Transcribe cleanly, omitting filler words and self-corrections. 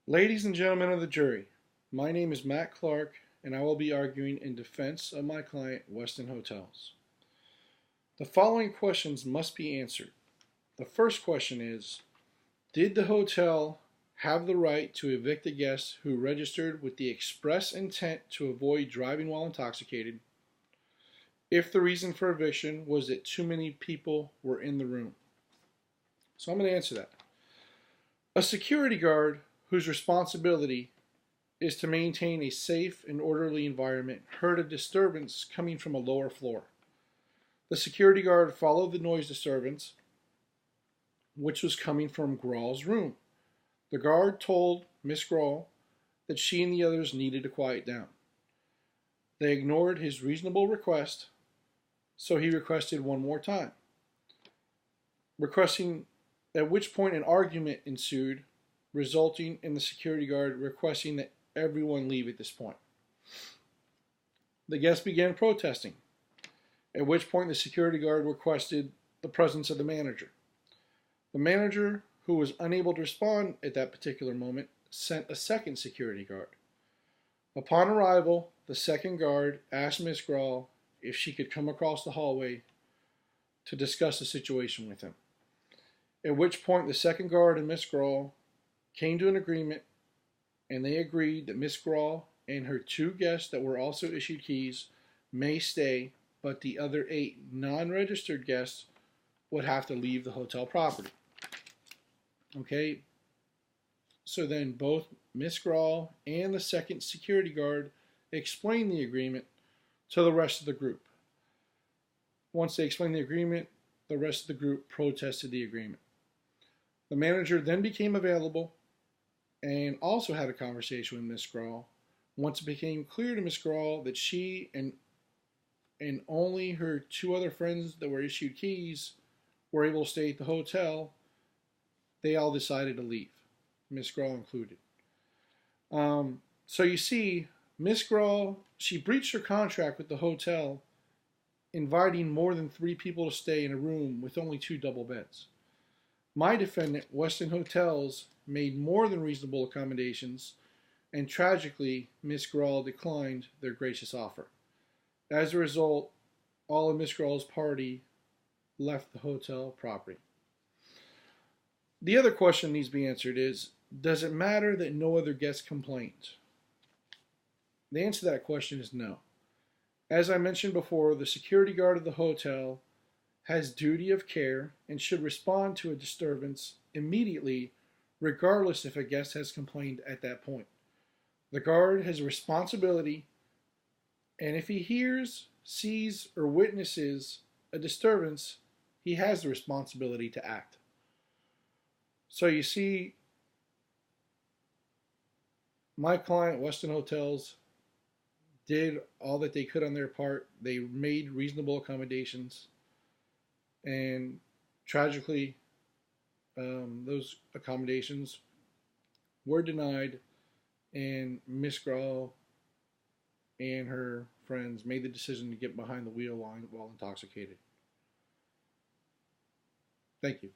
Ladies and gentlemen of the jury, my name is Matt Clark, and I will be arguing in defense of my client, Westin Hotels. The following questions must be answered. The first question is, did the hotel have the right to evict a guest who registered with the express intent to avoid driving while intoxicated if the reason for eviction was that too many people were in the room? So I'm going to answer that. A security guard whose responsibility is to maintain a safe and orderly environment heard a disturbance coming from a lower floor. The security guard followed the noise disturbance, which was coming from Grawl's room. The guard told Miss Grawl that she and the others needed to quiet down. They ignored his reasonable request, so he requested one more time, at which point an argument ensued, resulting in the security guard requesting that everyone leave at this point. The guests began protesting, at which point the security guard requested the presence of the manager. The manager, who was unable to respond at that particular moment, sent a second security guard. Upon arrival, the second guard asked Miss Grawl if she could come across the hallway to discuss the situation with him, at which point the second guard and Miss Grawl came to an agreement, and they agreed that Miss Grawl and her two guests that were also issued keys may stay, but the other 8 non-registered guests would have to leave the hotel property. Okay, so then both Miss Grawl and the second security guard explained the agreement to the rest of the group. Once they explained the agreement, the rest of the group protested the agreement. The manager then became available and also had a conversation with Miss Grawl. Once it became clear to Miss Grawl that she and only her 2 other friends that were issued keys were able to stay at the hotel, they all decided to leave, Miss Grawl included. So you see, Miss Grawl, she breached her contract with the hotel, inviting more than 3 people to stay in a room with only 2 double beds. My defendant, Westin Hotels, made more than reasonable accommodations, and tragically, Miss Grawl declined their gracious offer. As a result, all of Miss Grawl's party left the hotel property. The other question that needs to be answered is, does it matter that no other guests complained? The answer to that question is no. As I mentioned before, the security guard of the hotel has duty of care and should respond to a disturbance immediately, regardless if a guest has complained at that point. The guard has a responsibility, and if he hears, sees, or witnesses a disturbance, he has the responsibility to act. So you see, my client, Westin Hotels, did all that they could on their part. They made reasonable accommodations, and tragically, those accommodations were denied, and Miss Grawl and her friends made the decision to get behind the wheel while intoxicated. Thank you.